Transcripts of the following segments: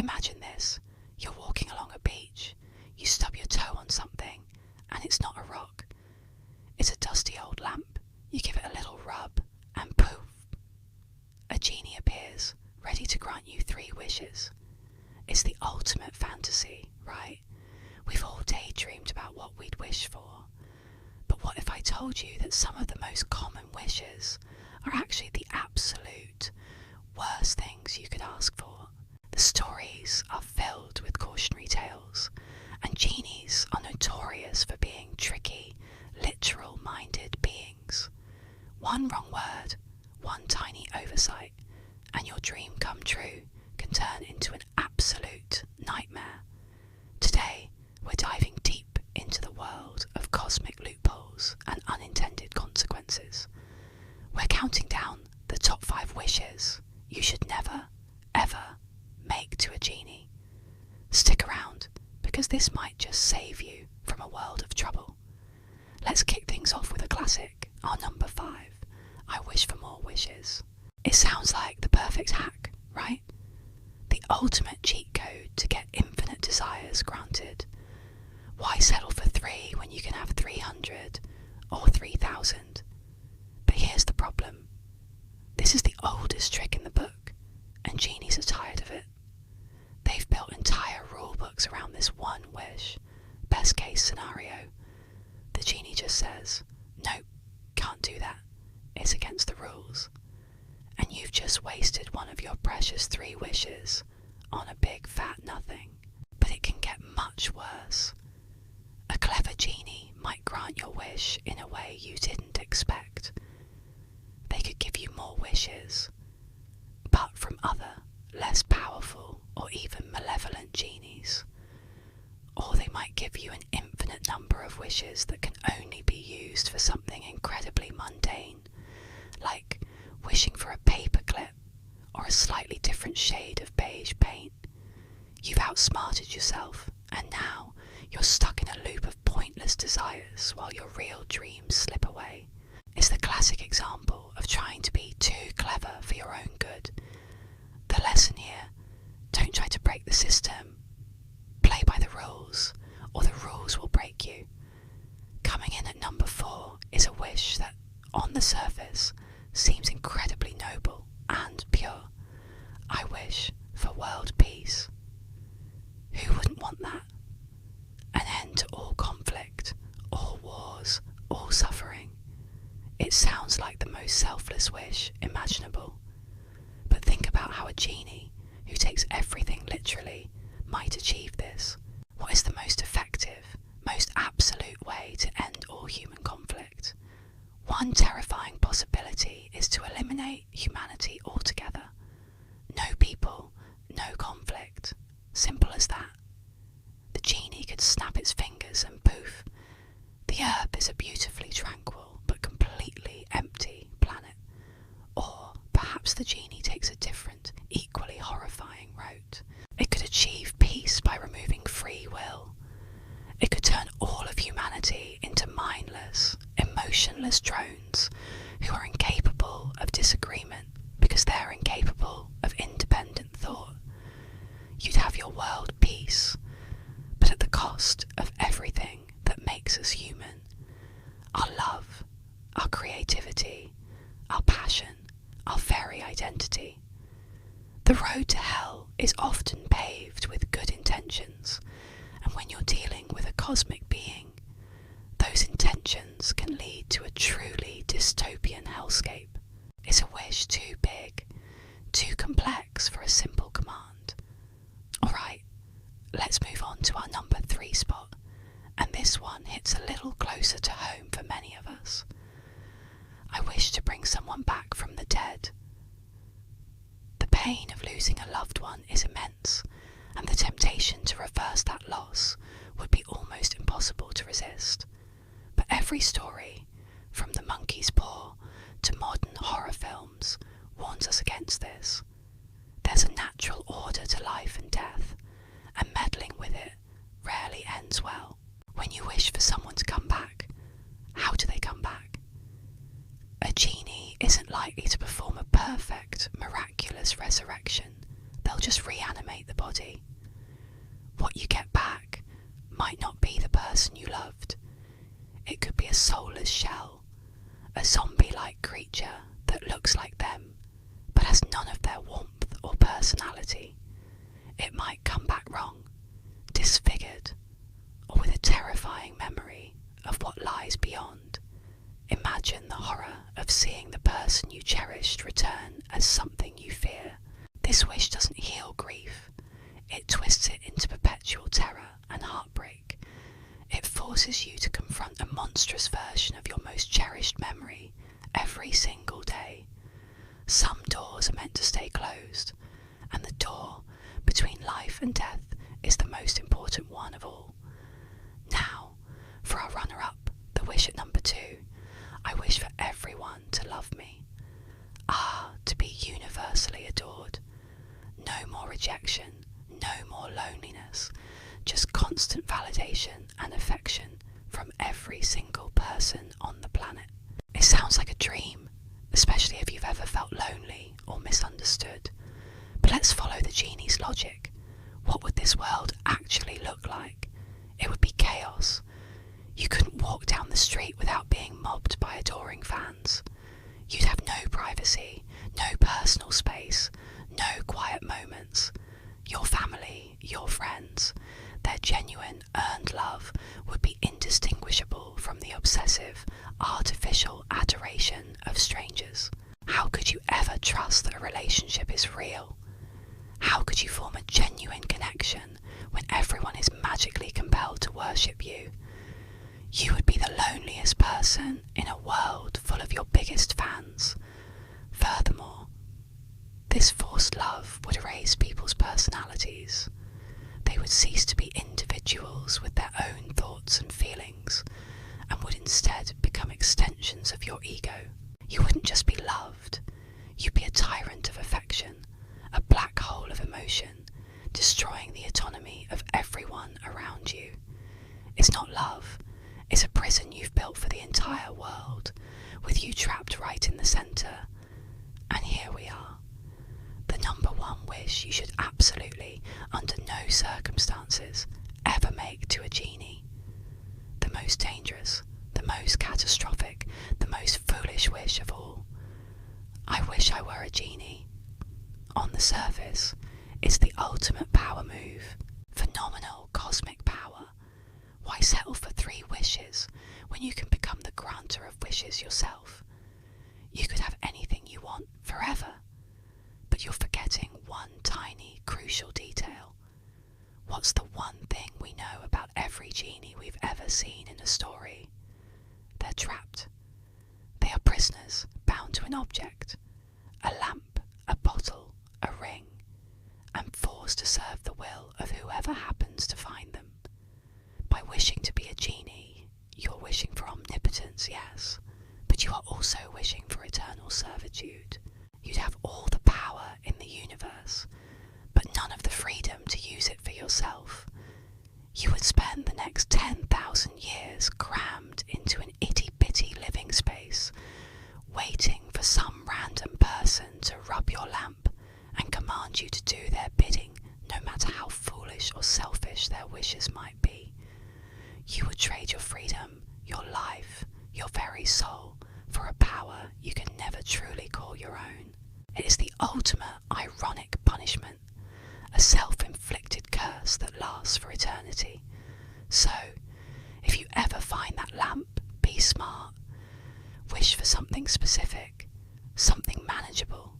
Imagine this. You're walking along a beach. You stub your toe on something, and it's not a rock. It's a dusty old lamp. You give it a little rub, and poof! A genie appears, ready to grant you 3 wishes. It's the ultimate fantasy, right? We've all daydreamed about what we'd wish for. But what if I told you that some of the most common wishes are actually the absolute worst things you could ask for? The stories are filled with cautionary tales, and genies are notorious for being tricky, literal-minded beings. One wrong word, one tiny oversight, and your dream come true can turn into an absolute nightmare. Today, we're diving deep into the world of cosmic loopholes and unintended consequences. We're counting down the top 5 wishes you should never, ever make to a genie. Stick around, because this might just save you from a world of trouble. Let's kick things off with a classic, our number 5, I wish for more wishes. It sounds like the perfect hack, right? The ultimate cheat code to get infinite desires granted. Why settle for 3 when you can have 300 or 3,000? But here's the problem. This is the oldest trick in the book, and genies are tired of it. They've built entire rule books around this one wish. Best case scenario. The genie just says, nope, can't do that. It's against the rules. And you've just wasted one of your precious 3 wishes on a big fat nothing. But it can get much worse. A clever genie might grant your wish in a way you didn't expect. They could give you more wishes, but from other, less powerful or even malevolent genies. Or they might give you an infinite number of wishes that can only be used for something incredibly mundane, like wishing for a paperclip or a slightly different shade of beige paint. You've outsmarted yourself, and now you're stuck in a loop of pointless desires while your real dreams slip away. It's the classic example of trying to be too clever for your own good. The lesson here, don't try to break the system. Play by the rules, or the rules will break you. Coming in at number 4 is a wish that, on the surface, seems incredibly noble and pure. I wish for world peace. Who wouldn't want that? An end to all conflict, all wars, all suffering. It sounds like the most selfless wish imaginable. But think about how a genie, who takes everything literally, might achieve this. What is the most effective, most absolute way to end all human conflict? One terrifying possibility is to eliminate humanity altogether. No people, no conflict. Simple as that. The genie could snap its fingers and poof. The Earth is a beautifully tranquil but completely empty planet. Or perhaps the genie takes a different, equally horrifying route. It could achieve peace by removing free will. It could turn all of humanity into mindless, emotionless drones who are incapable of disagreement because they're incapable of independent thought. You'd have your world peace, but at the cost of everything that makes us human. Our love, our creativity, our passion, our very identity. The road to hell is often paved with good intentions, and when you're dealing with a cosmic being, those intentions can lead to a truly dystopian hellscape. Is a wish too big, too complex for a simple command? Alright, let's move on to our number 3 spot, and this one hits a little closer to home for many of us. I wish to bring someone back from the dead. The pain of losing a loved one is immense, and the temptation to reverse that loss would be almost impossible to resist. But every story, from the monkey's paw to modern horror films, warns us against this. There's a natural order to life and death, and meddling with it rarely ends well. When you wish for someone to come back, how do they come back? A genie isn't likely to perform a perfect, miraculous resurrection, they'll just reanimate the body. What you get back might not be the person you loved. It could be a soulless shell, a zombie-like creature that looks like them, but has none of their warmth or personality. It might come back wrong, disfigured, or with a terrifying memory of what lies beyond. Imagine the horror of seeing the person you cherished return as something you fear. This wish doesn't heal grief. It twists it into perpetual terror and heartbreak. It forces you to confront a monstrous version of your most cherished memory every single day. Some doors are meant to stay closed, and the door between life and death is the most important one of all. Now, for our runner-up, the wish at number 2, I wish for everyone to love me. To be universally adored. No more rejection, no more loneliness, just constant validation and affection from every single person on the planet. It sounds like a dream, especially if you've ever felt lonely or misunderstood. But let's follow the genie's logic. What would this world actually look like? It would be chaos. You couldn't walk down the street without being mobbed by adoring fans. You'd have no privacy, no personal space, no quiet moments. Your family, your friends, their genuine, earned love would be indistinguishable from the obsessive, artificial adoration of strangers. How could you ever trust that a relationship is real? How could you form a genuine connection when everyone is magically compelled to worship you? You would be the loneliest person in a world full of your biggest fans. Furthermore, this forced love would erase people's personalities. They would cease to be individuals with their own thoughts and feelings, and would instead become extensions of your ego. You wouldn't just be loved, you'd be a tyrant of affection, a black hole of emotion, destroying the autonomy of everyone around you. It's not love, it's a prison you've built for the entire world, with you trapped right in the centre. And here we are. The number 1 wish you should absolutely, under no circumstances, ever make to a genie. The most dangerous, the most catastrophic, the most foolish wish of all. I wish I were a genie. On the surface, it's the ultimate power move. Phenomenal cosmic power. Why settle for 3 wishes when you can become the granter of wishes yourself? You could have anything you want forever. But you're forgetting one tiny, crucial detail. What's the one thing we know about every genie we've ever seen in a story? They're trapped. They are prisoners, bound to an object, a lamp, a bottle, a ring, and forced to serve the will of whoever happens to find them. By wishing to be a genie, you're wishing for omnipotence, yes, but you are also wishing for eternal servitude. You'd have all the power in the universe, but none of the freedom to use it for yourself. You would spend the next 10,000 years crammed into an itty-bitty living space, waiting for some random person to rub your lamp and command you to do their bidding, no matter how foolish or selfish their wishes might be. You would trade your freedom, your life, your very soul, for a power you can never truly call your own. It is the ultimate ironic punishment, a self-inflicted curse that lasts for eternity. So, if you ever find that lamp, be smart. Wish for something specific, something manageable,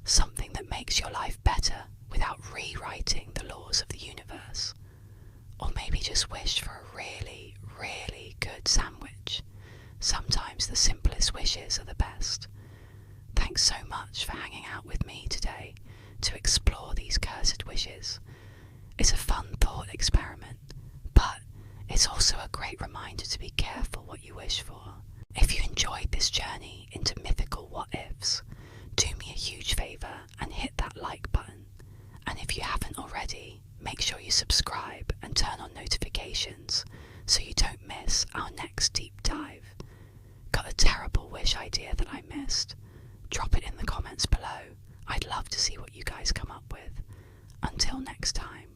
something that makes your life better without rewriting the laws of the universe. Or maybe just wish for a really, really good sandwich. Sometimes the simplest wishes are the best. Thanks so much for hanging out with me today to explore these cursed wishes. It's a fun thought experiment, but it's also a great reminder to be careful what you wish for. If you enjoyed this journey into mythical what-ifs, do me a huge favour and hit that like button. And if you haven't already, make sure you subscribe and turn on notifications so you don't miss our next deep dive. Got a terrible wish idea that I missed? Drop it in the comments below. I'd love to see what you guys come up with. Until next time.